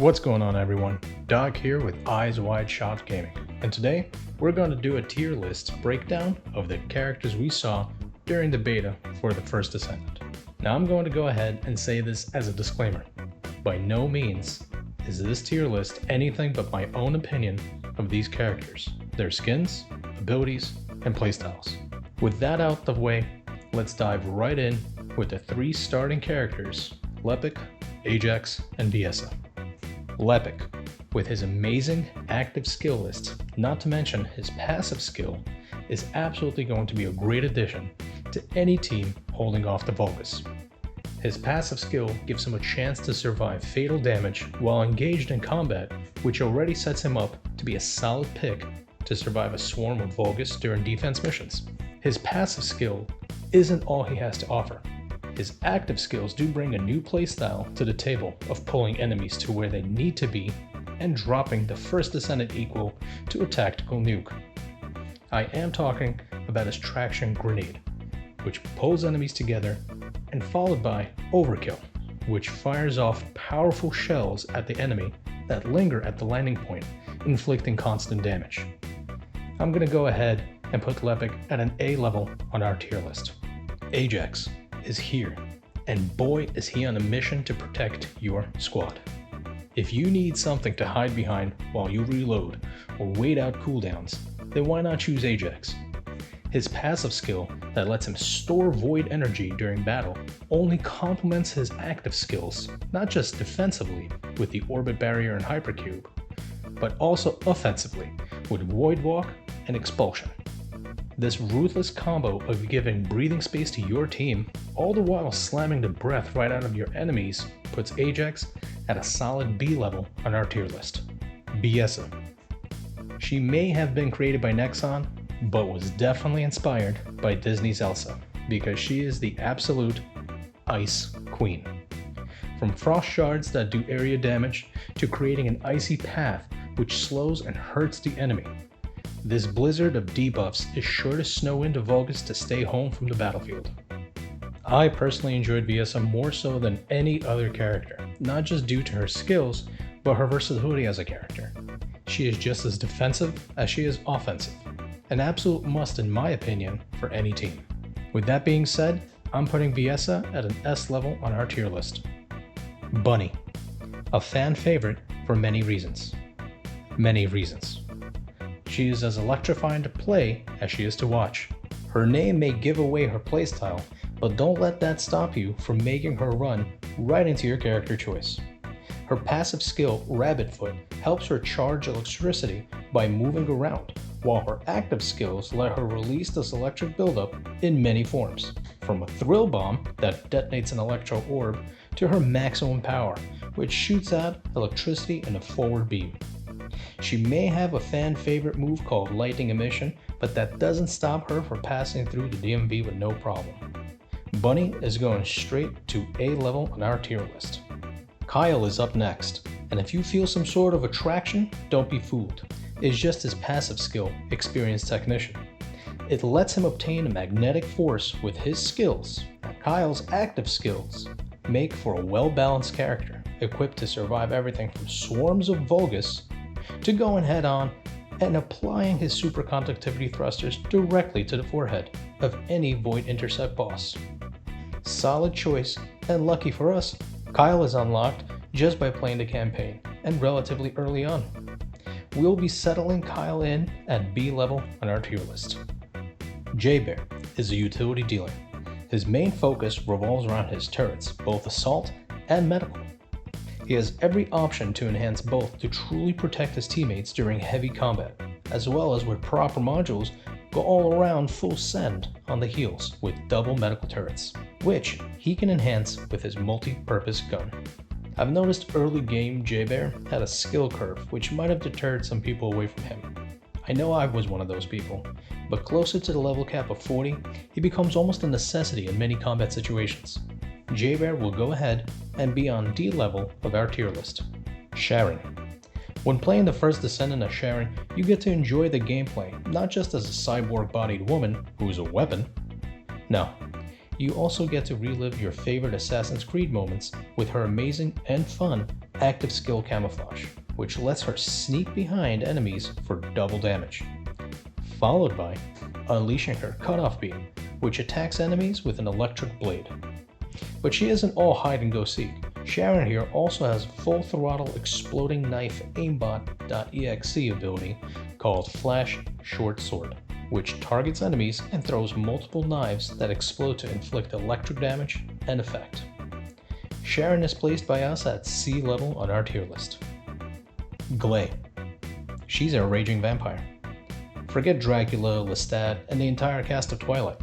What's going on, everyone? Doc here with EyesWideShotGaming, and today we're going to do a tier list breakdown of the characters we saw during the beta for the First Descendant. Now I'm going to go ahead and say this as a disclaimer. By no means is this tier list anything but my own opinion of these characters, their skins, abilities, and playstyles. With that out the way, let's dive right in with the 3 starting characters, Lepic, Ajax, and Viessa. Lepic, with his amazing active skill list, not to mention his passive skill, is absolutely going to be a great addition to any team holding off the Vulgus. His passive skill gives him a chance to survive fatal damage while engaged in combat, which already sets him up to be a solid pick to survive a swarm of Vulgus during defense missions. His passive skill isn't all he has to offer. His active skills do bring a new playstyle to the table of pulling enemies to where they need to be and dropping the First Descendant equal to a tactical nuke. I am talking about his traction grenade, which pulls enemies together, and followed by Overkill, which fires off powerful shells at the enemy that linger at the landing point, inflicting constant damage. I'm going to go ahead and put Lepic at an A level on our tier list. Ajax is here, and boy is he on a mission to protect your squad. If you need something to hide behind while you reload or wait out cooldowns, then why not choose Ajax? His passive skill that lets him store void energy during battle only complements his active skills, not just defensively with the orbit barrier and hypercube, but also offensively with void walk and expulsion. This ruthless combo of giving breathing space to your team, all the while slamming the breath right out of your enemies, puts Ajax at a solid B level on our tier list. Viessa. She may have been created by Nexon, but was definitely inspired by Disney's Elsa, because she is the absolute ice queen. From frost shards that do area damage to creating an icy path which slows and hurts the enemy. This blizzard of debuffs is sure to snow into Vulgus to stay home from the battlefield. I personally enjoyed Viessa more so than any other character, not just due to her skills, but her versatility as a character. She is just as defensive as she is offensive, an absolute must in my opinion for any team. With that being said, I'm putting Viessa at an S level on our tier list. Bunny, a fan favorite for many reasons. Many reasons. She is as electrifying to play as she is to watch. Her name may give away her playstyle, but don't let that stop you from making her run right into your character choice. Her passive skill, Rabbit Foot, helps her charge electricity by moving around, while her active skills let her release this electric buildup in many forms, from a thrill bomb that detonates an electro orb to her maximum power, which shoots out electricity in a forward beam. She may have a fan favorite move called Lightning Emission, but that doesn't stop her from passing through the DMV with no problem. Bunny is going straight to A level on our tier list. Kyle is up next, and if you feel some sort of attraction, don't be fooled. It's just his passive skill, Experienced Technician. It lets him obtain a magnetic force with his skills. Kyle's active skills make for a well-balanced character, equipped to survive everything from swarms of Vulgus to going head-on and applying his superconductivity thrusters directly to the forehead of any Void Intercept boss. Solid choice, and lucky for us, Kyle is unlocked just by playing the campaign, and relatively early on. We'll be settling Kyle in at B level on our tier list. J-Bear is a utility dealer. His main focus revolves around his turrets, both assault and medical. He has every option to enhance both to truly protect his teammates during heavy combat, as well as with proper modules go all around full send on the heals with double medical turrets, which he can enhance with his multi-purpose gun. I've noticed early game J-Bear had a skill curve which might have deterred some people away from him. I know I was one of those people, but closer to the level cap of 40, he becomes almost a necessity in many combat situations. J-Bear will go ahead and be on D level of our tier list. Sharon. When playing the First Descendant as Sharon, you get to enjoy the gameplay, not just as a cyborg-bodied woman who's a weapon. No, you also get to relive your favorite Assassin's Creed moments with her amazing and fun active skill Camouflage, which lets her sneak behind enemies for double damage, followed by unleashing her Cutoff Beam, which attacks enemies with an electric blade. But she isn't all hide and go seek. Sharon here also has full throttle exploding knife aimbot.exe ability called Flash Short Sword, which targets enemies and throws multiple knives that explode to inflict electric damage and effect. Sharon is placed by us at C level on our tier list. Gale. She's a raging vampire. Forget Dracula, Lestat, and the entire cast of Twilight.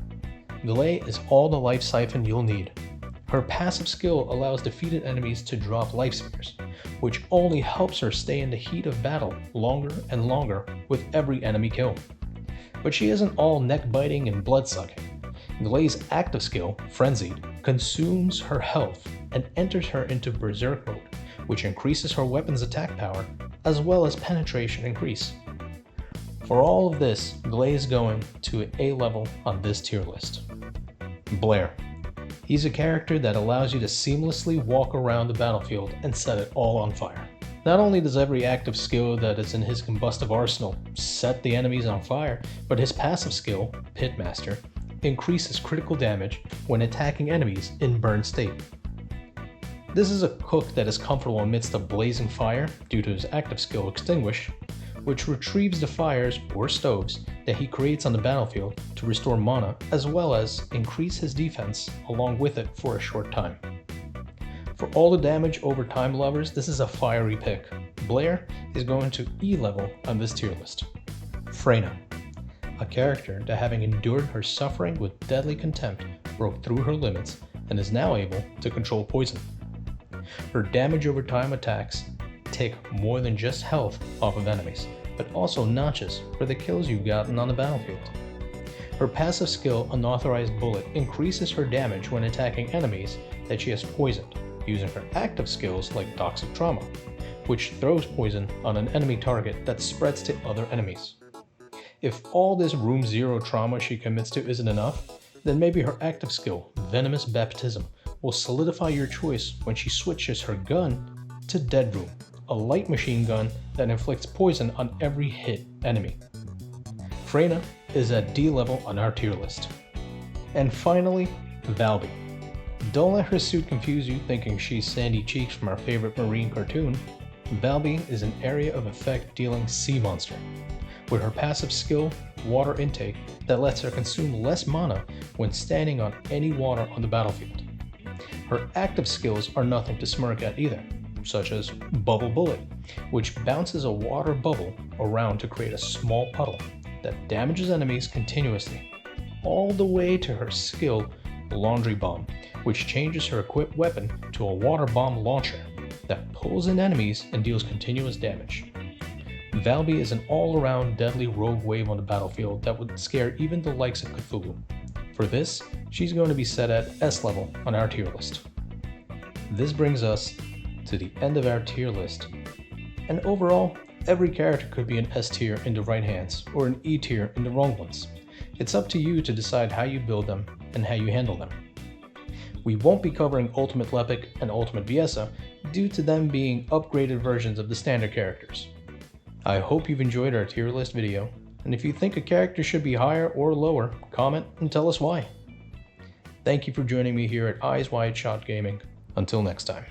Gale is all the life siphon you'll need. Her passive skill allows defeated enemies to drop life spheres, which only helps her stay in the heat of battle longer and longer with every enemy kill. But she isn't all neck-biting and blood-sucking. Gale's active skill, Frenzied, consumes her health and enters her into Berserk mode, which increases her weapon's attack power as well as penetration increase. For all of this, Gale is going to A level on this tier list. Blair. He's a character that allows you to seamlessly walk around the battlefield and set it all on fire. Not only does every active skill that is in his combustive arsenal set the enemies on fire, but his passive skill, Pitmaster, increases critical damage when attacking enemies in burn state. This is a cook that is comfortable amidst a blazing fire due to his active skill Extinguish, which retrieves the fires or stoves that he creates on the battlefield to restore mana as well as increase his defense along with it for a short time. For all the damage over time lovers, this is a fiery pick. Blair is going to E level on this tier list. Freyna. A character that, having endured her suffering with deadly contempt, broke through her limits and is now able to control poison. Her damage over time attacks take more than just health off of enemies, but also notches for the kills you've gotten on the battlefield. Her passive skill, Unauthorized Bullet, increases her damage when attacking enemies that she has poisoned, using her active skills like Toxic Trauma, which throws poison on an enemy target that spreads to other enemies. If all this Room Zero trauma she commits to isn't enough, then maybe her active skill, Venomous Baptism, will solidify your choice when she switches her gun to Dead Room, a light machine gun that inflicts poison on every hit enemy. Freyna is at D level on our tier list. And finally, Valby. Don't let her suit confuse you thinking she's Sandy Cheeks from our favorite Marine cartoon. Valby is an area of effect dealing sea monster, with her passive skill, Water Intake, that lets her consume less mana when standing on any water on the battlefield. Her active skills are nothing to smirk at either, such as Bubble Bullet, which bounces a water bubble around to create a small puddle that damages enemies continuously, all the way to her skill Laundry Bomb, which changes her equipped weapon to a water bomb launcher that pulls in enemies and deals continuous damage. Valby is an all-around deadly rogue wave on the battlefield that would scare even the likes of Cthulhu. For this, she's going to be set at S level on our tier list. This brings us to the end of our tier list, and overall, every character could be an S tier in the right hands or an E tier in the wrong ones. It's up to you to decide how you build them and how you handle them. We won't be covering Ultimate Lepic and Ultimate Viesa due to them being upgraded versions of the standard characters. I hope you've enjoyed our tier list video, and if you think a character should be higher or lower, comment and tell us why. Thank you for joining me here at EyesWideShotGaming. Until next time.